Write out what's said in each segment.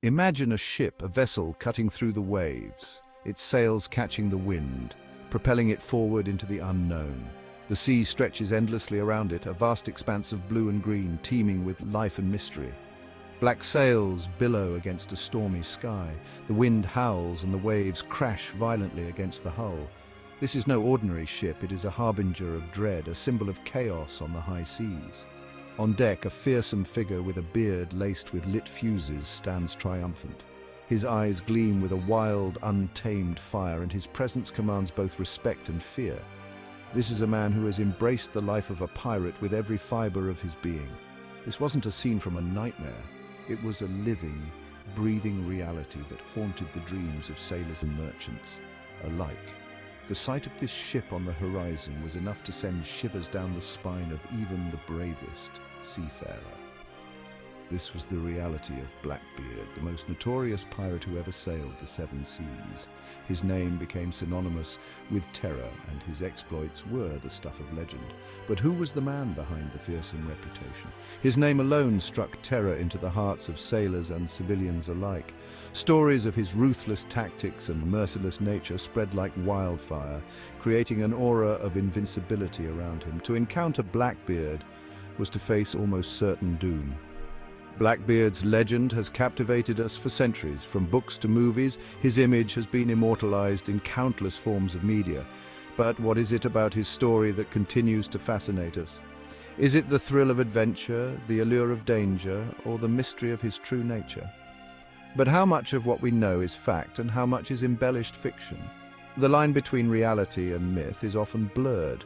Imagine a ship, a vessel cutting through the waves, its sails catching the wind, propelling it forward into the unknown. The sea stretches endlessly around it, a vast expanse of blue and green, teeming with life and mystery. Black sails billow against a stormy sky. The wind howls and the waves crash violently against the hull. This is no ordinary ship, it is a harbinger of dread, a symbol of chaos on the high seas. On deck, a fearsome figure with a beard laced with lit fuses stands triumphant. His eyes gleam with a wild, untamed fire, and his presence commands both respect and fear. This is a man who has embraced the life of a pirate with every fiber of his being. This wasn't a scene from a nightmare. It was a living, breathing reality that haunted the dreams of sailors and merchants alike. The sight of this ship on the horizon was enough to send shivers down the spine of even the bravest seafarer. This was the reality of Blackbeard, the most notorious pirate who ever sailed the seven seas. His name became synonymous with terror, and his exploits were the stuff of legend. But who was the man behind the fearsome reputation? His name alone struck terror into the hearts of sailors and civilians alike. Stories of his ruthless tactics and merciless nature spread like wildfire, creating an aura of invincibility around him. To encounter Blackbeard was to face almost certain doom. Blackbeard's legend has captivated us for centuries. From books to movies, his image has been immortalized in countless forms of media. But what is it about his story that continues to fascinate us? Is it the thrill of adventure, the allure of danger, or the mystery of his true nature? But how much of what we know is fact and how much is embellished fiction? The line between reality and myth is often blurred,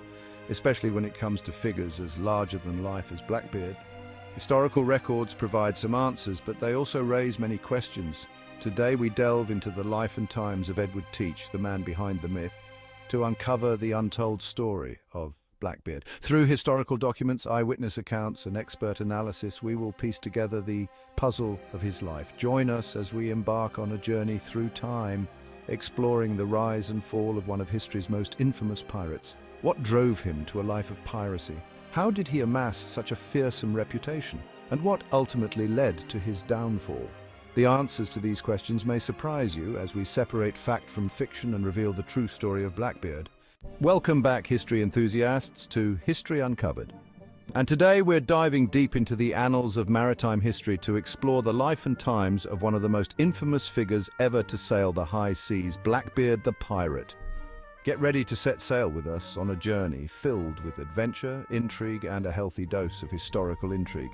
especially when it comes to figures as larger than life as Blackbeard. Historical records provide some answers, but they also raise many questions. Today we delve into the life and times of Edward Teach, the man behind the myth, to uncover the untold story of Blackbeard. Through historical documents, eyewitness accounts, and expert analysis, we will piece together the puzzle of his life. Join us as we embark on a journey through time, exploring the rise and fall of one of history's most infamous pirates. What drove him to a life of piracy? How did he amass such a fearsome reputation? And what ultimately led to his downfall? The answers to these questions may surprise you as we separate fact from fiction and reveal the true story of Blackbeard. Welcome back, history enthusiasts, to History Uncovered. And today we're diving deep into the annals of maritime history to explore the life and times of one of the most infamous figures ever to sail the high seas, Blackbeard the pirate. Get ready to set sail with us on a journey filled with adventure, intrigue, and a healthy dose of historical intrigue.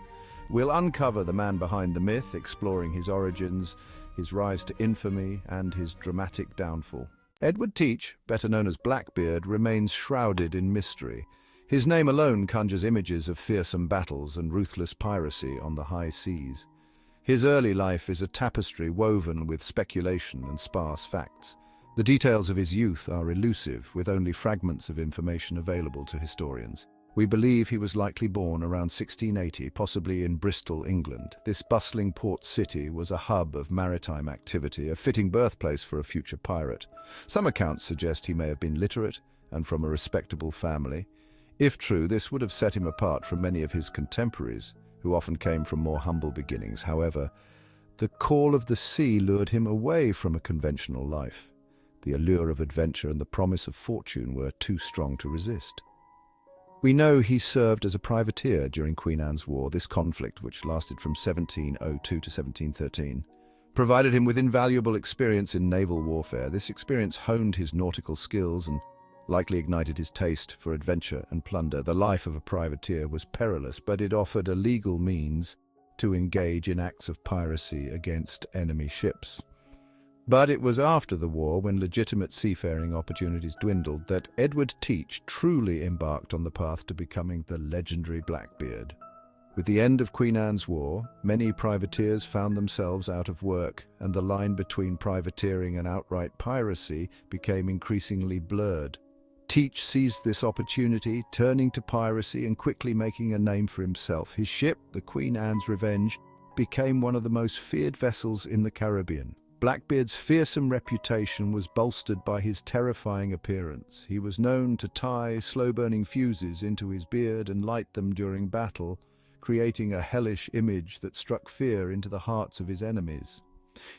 We'll uncover the man behind the myth, exploring his origins, his rise to infamy, and his dramatic downfall. Edward Teach, better known as Blackbeard, remains shrouded in mystery. His name alone conjures images of fearsome battles and ruthless piracy on the high seas. His early life is a tapestry woven with speculation and sparse facts. The details of his youth are elusive, with only fragments of information available to historians. We believe he was likely born around 1680, possibly in Bristol, England. This bustling port city was a hub of maritime activity, a fitting birthplace for a future pirate. Some accounts suggest he may have been literate and from a respectable family. If true, this would have set him apart from many of his contemporaries, who often came from more humble beginnings. However, the call of the sea lured him away from a conventional life. The allure of adventure and the promise of fortune were too strong to resist. We know he served as a privateer during Queen Anne's War. This conflict, which lasted from 1702 to 1713, provided him with invaluable experience in naval warfare. This experience honed his nautical skills and likely ignited his taste for adventure and plunder. The life of a privateer was perilous, but it offered a legal means to engage in acts of piracy against enemy ships. But it was after the war, when legitimate seafaring opportunities dwindled, that Edward Teach truly embarked on the path to becoming the legendary Blackbeard. With the end of Queen Anne's War, many privateers found themselves out of work, and the line between privateering and outright piracy became increasingly blurred. Teach seized this opportunity, turning to piracy and quickly making a name for himself. His ship, the Queen Anne's Revenge, became one of the most feared vessels in the Caribbean. Blackbeard's fearsome reputation was bolstered by his terrifying appearance. He was known to tie slow-burning fuses into his beard and light them during battle, creating a hellish image that struck fear into the hearts of his enemies.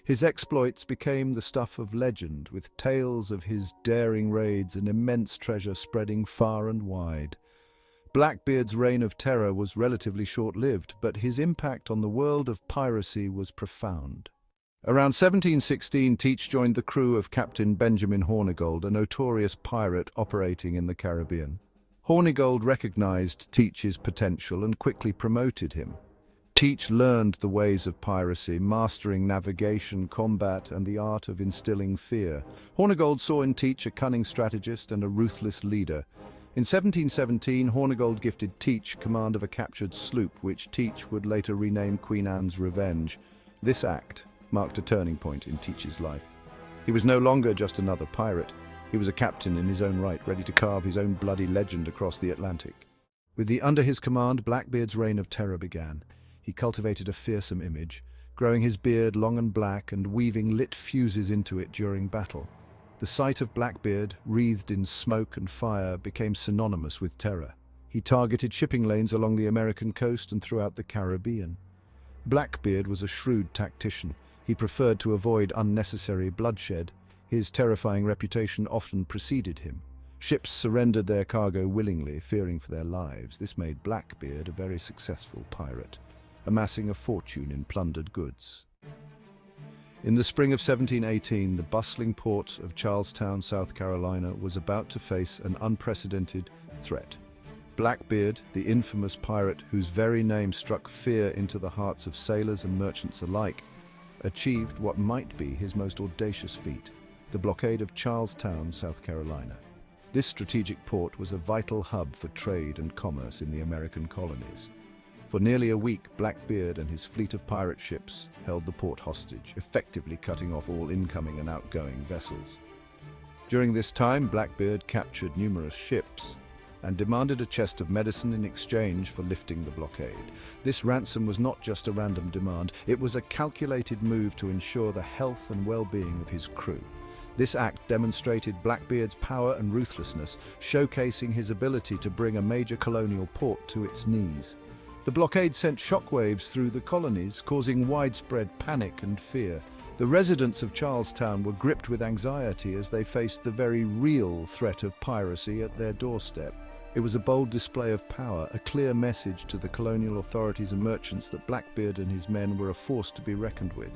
His exploits became the stuff of legend, with tales of his daring raids and immense treasure spreading far and wide. Blackbeard's reign of terror was relatively short-lived, but his impact on the world of piracy was profound. Around 1716, Teach joined the crew of Captain Benjamin Hornigold, a notorious pirate operating in the Caribbean. Hornigold recognized Teach's potential and quickly promoted him. Teach learned the ways of piracy, mastering navigation, combat, and the art of instilling fear. Hornigold saw in Teach a cunning strategist and a ruthless leader. In 1717, Hornigold gifted Teach command of a captured sloop, which Teach would later rename Queen Anne's Revenge. This act marked a turning point in Teach's life. He was no longer just another pirate. He was a captain in his own right, ready to carve his own bloody legend across the Atlantic. Under his command, Blackbeard's reign of terror began. He cultivated a fearsome image, growing his beard long and black and weaving lit fuses into it during battle. The sight of Blackbeard, wreathed in smoke and fire, became synonymous with terror. He targeted shipping lanes along the American coast and throughout the Caribbean. Blackbeard was a shrewd tactician. He preferred to avoid unnecessary bloodshed. His terrifying reputation often preceded him. Ships surrendered their cargo willingly, fearing for their lives. This made Blackbeard a very successful pirate, amassing a fortune in plundered goods. In the spring of 1718, the bustling port of Charlestown, South Carolina, was about to face an unprecedented threat. Blackbeard, the infamous pirate whose very name struck fear into the hearts of sailors and merchants alike, achieved what might be his most audacious feat: the Blockade of Charlestown, South Carolina. This strategic port was a vital hub for trade and commerce in the American colonies. For nearly a week, Blackbeard and his fleet of pirate ships held the port hostage, effectively cutting off all incoming and outgoing vessels. During this time, Blackbeard captured numerous ships and demanded a chest of medicine in exchange for lifting the blockade. This ransom was not just a random demand, it was a calculated move to ensure the health and well-being of his crew. This act demonstrated Blackbeard's power and ruthlessness, showcasing his ability to bring a major colonial port to its knees. The blockade sent shockwaves through the colonies, causing widespread panic and fear. The residents of Charlestown were gripped with anxiety as they faced the very real threat of piracy at their doorstep. It was a bold display of power, a clear message to the colonial authorities and merchants that Blackbeard and his men were a force to be reckoned with.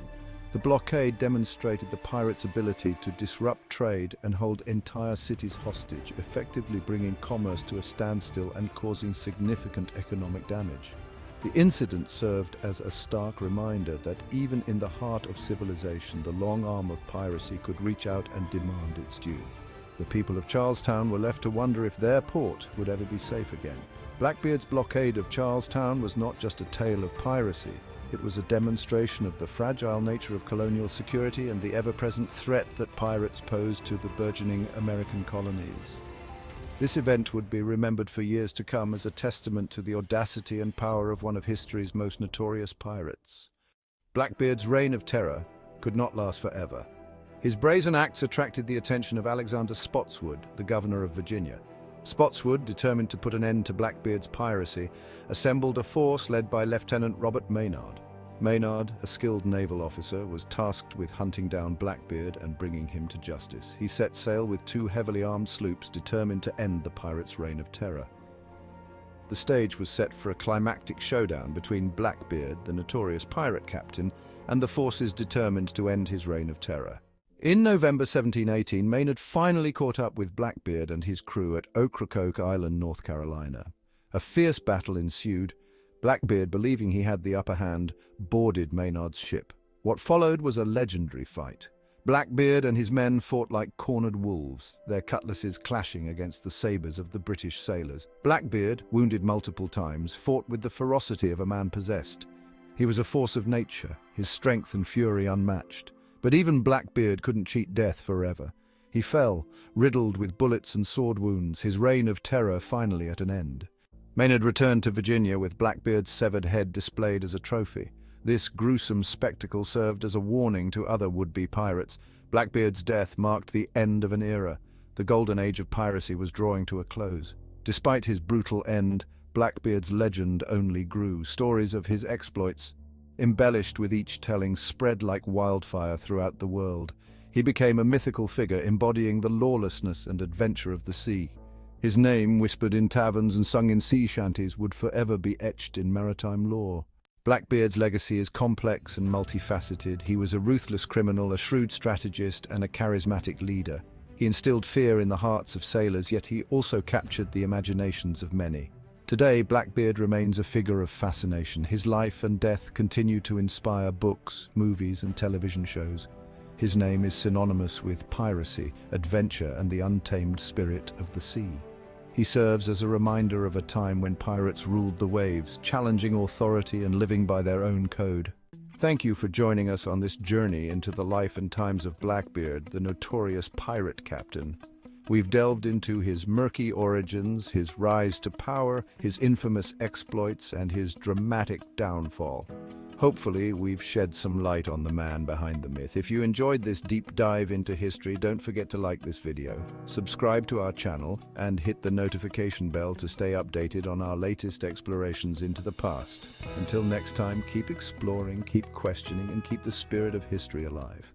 The blockade demonstrated the pirates' ability to disrupt trade and hold entire cities hostage, effectively bringing commerce to a standstill and causing significant economic damage. The incident served as a stark reminder that even in the heart of civilization, the long arm of piracy could reach out and demand its due. The people of Charlestown were left to wonder if their port would ever be safe again. Blackbeard's blockade of Charlestown was not just a tale of piracy. It was a demonstration of the fragile nature of colonial security and the ever-present threat that pirates posed to the burgeoning American colonies. This event would be remembered for years to come as a testament to the audacity and power of one of history's most notorious pirates. Blackbeard's reign of terror could not last forever. His brazen acts attracted the attention of Alexander Spotswood, the governor of Virginia. Spotswood, determined to put an end to Blackbeard's piracy, assembled a force led by Lieutenant Robert Maynard. Maynard, a skilled naval officer, was tasked with hunting down Blackbeard and bringing him to justice. He set sail with 2 heavily armed sloops, determined to end the pirates' reign of terror. The stage was set for a climactic showdown between Blackbeard, the notorious pirate captain, and the forces determined to end his reign of terror. In November 1718, Maynard finally caught up with Blackbeard and his crew at Ocracoke Island, North Carolina. A fierce battle ensued. Blackbeard, believing he had the upper hand, boarded Maynard's ship. What followed was a legendary fight. Blackbeard and his men fought like cornered wolves, their cutlasses clashing against the sabers of the British sailors. Blackbeard, wounded multiple times, fought with the ferocity of a man possessed. He was a force of nature, his strength and fury unmatched. But even Blackbeard couldn't cheat death forever. He fell, riddled with bullets and sword wounds, his reign of terror finally at an end. Maynard returned to Virginia with Blackbeard's severed head displayed as a trophy. This gruesome spectacle served as a warning to other would-be pirates. Blackbeard's death marked the end of an era. The golden age of piracy was drawing to a close. Despite his brutal end, Blackbeard's legend only grew. Stories of his exploits embellished with each telling spread like wildfire throughout the world. He became a mythical figure embodying the lawlessness and adventure of the sea. His name, whispered in taverns and sung in sea shanties, would forever be etched in maritime lore. Blackbeard's legacy is complex and multifaceted. He was a ruthless criminal, a shrewd strategist, and a charismatic leader. He instilled fear in the hearts of sailors, yet he also captured the imaginations of many. Today, Blackbeard remains a figure of fascination. His life and death continue to inspire books, movies, and television shows. His name is synonymous with piracy, adventure, and the untamed spirit of the sea. He serves as a reminder of a time when pirates ruled the waves, challenging authority and living by their own code. Thank you for joining us on this journey into the life and times of Blackbeard, the notorious pirate captain. We've delved into his murky origins, his rise to power, his infamous exploits, and his dramatic downfall. Hopefully, we've shed some light on the man behind the myth. If you enjoyed this deep dive into history, don't forget to like this video, subscribe to our channel, and hit the notification bell to stay updated on our latest explorations into the past. Until next time, keep exploring, keep questioning, and keep the spirit of history alive.